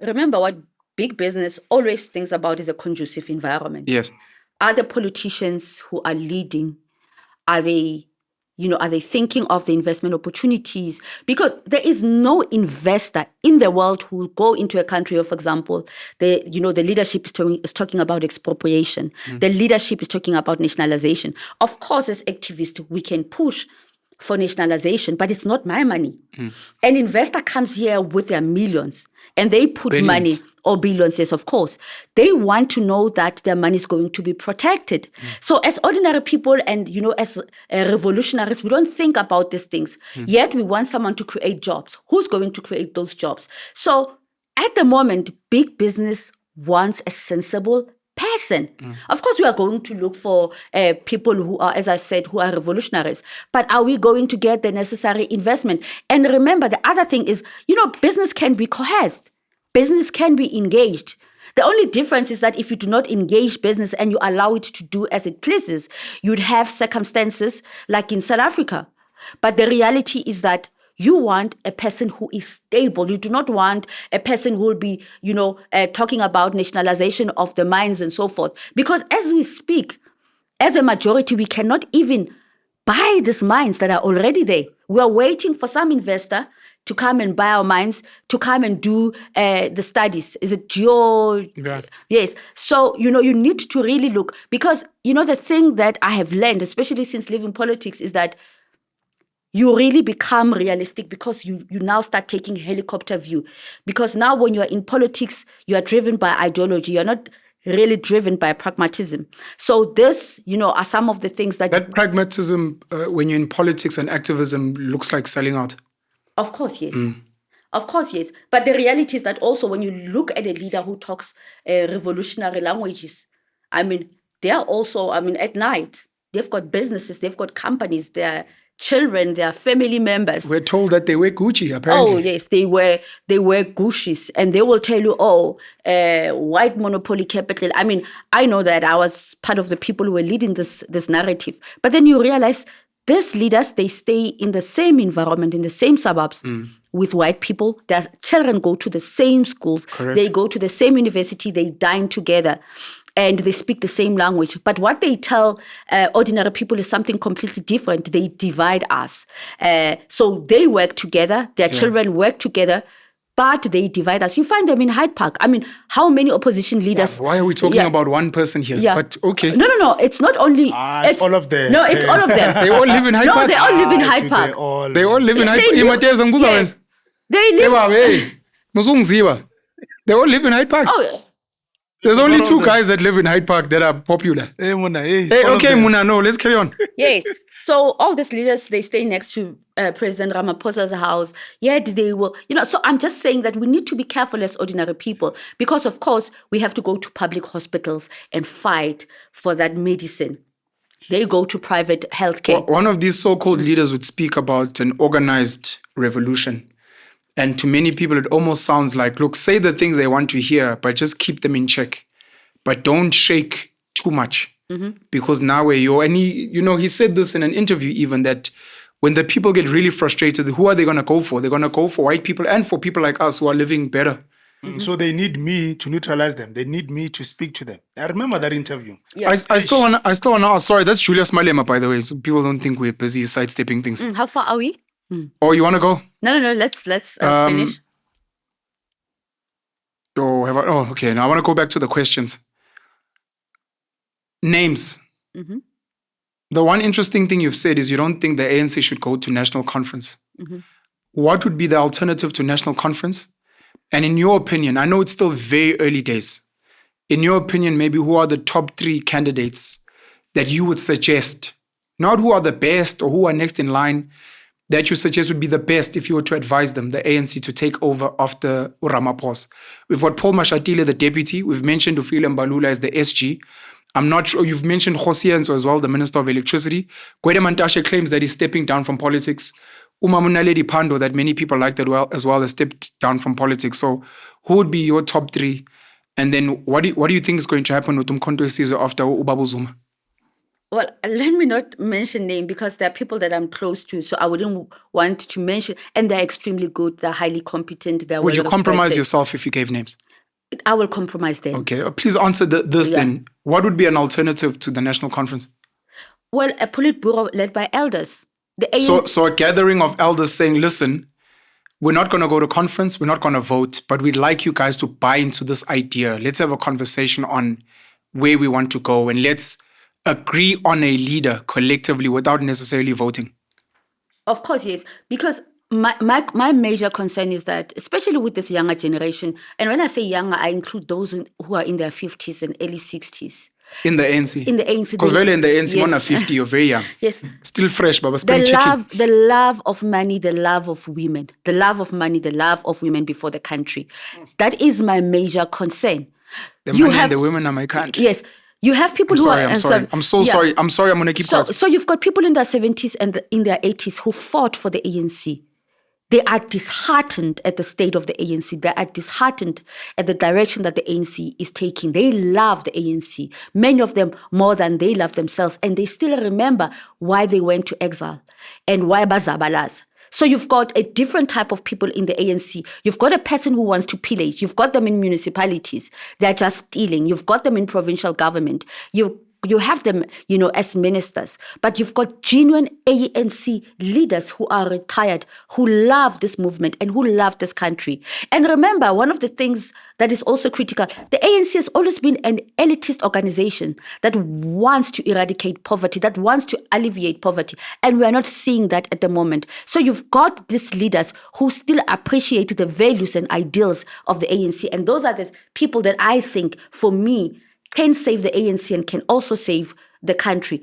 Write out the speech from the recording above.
remember what big business always thinks about is a conducive environment. Yes. Are the politicians who are leading, are they thinking of the investment opportunities? Because there is no investor in the world who will go into a country, for example, the leadership is talking about expropriation. The leadership is talking about nationalization. Of course, as activists, we can push for nationalization, but it's not my money. An investor comes here with their millions and they put Billions. money, or billions, yes, of course. They want to know that their money is going to be protected. So as ordinary people and, as revolutionaries, we don't think about these things. Yet we want someone to create jobs. Who's going to create those jobs? So at the moment, big business wants a sensible person. Of course, we are going to look for people who are, as I said, who are revolutionaries. But are we going to get the necessary investment? And remember, the other thing is, business can be coerced. Business can be engaged. The only difference is that if you do not engage business and you allow it to do as it pleases, you'd have circumstances like in South Africa. But the reality is that you want a person who is stable. You do not want a person who will be, talking about nationalization of the mines and so forth. Because as we speak, as a majority, we cannot even buy these mines that are already there. We are waiting for some investor to come and buy our mines, to come and do the studies. Is it geo? Yeah. Yes. So, you need to really look. Because, the thing that I have learned, especially since leaving politics, is that you really become realistic because you now start taking helicopter view. Because now when you are in politics, you are driven by ideology. You're not really driven by pragmatism. So this, are some of the things that... That pragmatism, when you're in politics and activism, looks like selling out. Of course, yes. Of course, yes. But the reality is that also when you look at a leader who talks revolutionary languages, they are also, at night, they've got businesses, they've got companies, they're children, their family members. We're told that they wear Gucci, apparently. Oh, yes, they wear Gucci's, and they will tell you, white monopoly capital. I know that I was part of the people who were leading this narrative. But then you realize these leaders, they stay in the same environment, in the same suburbs with white people. Their children go to the same schools. Correct. They go to the same university. They dine together. And they speak the same language. But what they tell ordinary people is something completely different. They divide us. So they work together. Their children work together. But they divide us. You find them in Hyde Park. How many opposition leaders... Why are we talking about one person here? Yeah. But okay. No. It's not only... it's all of them. No, it's all of them. They all live in Hyde Park? No, they all live in Hyde Park. They all live in Hyde Park? Yes. They live... They all live in Hyde Park? Oh, yeah. There's only two guys that live in Hyde Park that are popular. Hey, Muna, no, let's carry on. Yes. So all these leaders, they stay next to President Ramaphosa's house. Yet they will, so I'm just saying that we need to be careful as ordinary people because, of course, we have to go to public hospitals and fight for that medicine. They go to private healthcare. One of these so-called leaders would speak about an organized revolution. And to many people, it almost sounds like, look, say the things they want to hear, but just keep them in check. But don't shake too much. Because now and he said this in an interview even, that when the people get really frustrated, who are they going to go for? They're going to go for white people and for people like us who are living better. So they need me to neutralize them. They need me to speak to them. I remember that interview. Yes. I still want to sorry, that's Julius Malema, by the way. So people don't think we're busy sidestepping things. How far are we? Oh, you want to go? No. Let's finish. Okay. Now I want to go back to the questions. Names. The one interesting thing you've said is you don't think the ANC should go to national conference. What would be the alternative to national conference? And in your opinion, I know it's still very early days. In your opinion, maybe who are the top 3 candidates that you would suggest? Not who are the best or who are next in line, that you suggest would be the best if you were to advise them, the ANC, to take over after Ramaphosa. We've got Paul Mashatile, the deputy. We've mentioned Ufile Mbalula as the SG. I'm not sure. You've mentioned Khosienzo as well, the Minister of Electricity. Gwede Mantashe claims that he's stepping down from politics. Umamunaledi Pando, that many people like that as well, has stepped down from politics. So who would be your top 3? And then what do you think is going to happen with Conducive after Ubaba Zuma? Well, let me not mention name because there are people that I'm close to, so I wouldn't want to mention. And they're extremely good. They're highly competent. They're Would you well compromise respected. yourself if you gave names? I will compromise them. Okay, please answer this Yeah. then. What would be an alternative to the national conference? Well, a Politburo led by elders. The ANC, So a gathering of elders saying, listen, we're not going to go to conference, we're not going to vote, but we'd like you guys to buy into this idea. Let's have a conversation on where we want to go, and let's agree on a leader collectively without necessarily voting. Of course, yes. Because my major concern is that, especially with this younger generation, and when I say younger, I include those who are in their 50s and early 60s. In the ANC? In the ANC. Because really in the ANC, yes. when you're 50, you're very young. Yes. Still fresh, but spend chicken. The love of money, the love of women. The love of money, the love of women before the country. That is my major concern. The money and the women are my country. Yes. You have people who are... I'm sorry. I'm so sorry. I'm sorry. I'm going to keep quiet. So you've got people in their 70s and in their 80s who fought for the ANC. They are disheartened at the state of the ANC. They are disheartened at the direction that the ANC is taking. They love the ANC, many of them more than they love themselves. And they still remember why they went to exile and why bazabalas. So you've got a different type of people in the ANC. You've got a person who wants to pillage. You've got them in municipalities. They're just stealing. You've got them in provincial government. You have them, as ministers, but you've got genuine ANC leaders who are retired, who love this movement and who love this country. And remember, one of the things that is also critical, the ANC has always been an elitist organization that wants to eradicate poverty, that wants to alleviate poverty. And we're not seeing that at the moment. So you've got these leaders who still appreciate the values and ideals of the ANC. And those are the people that I think, for me, can save the ANC and can also save the country.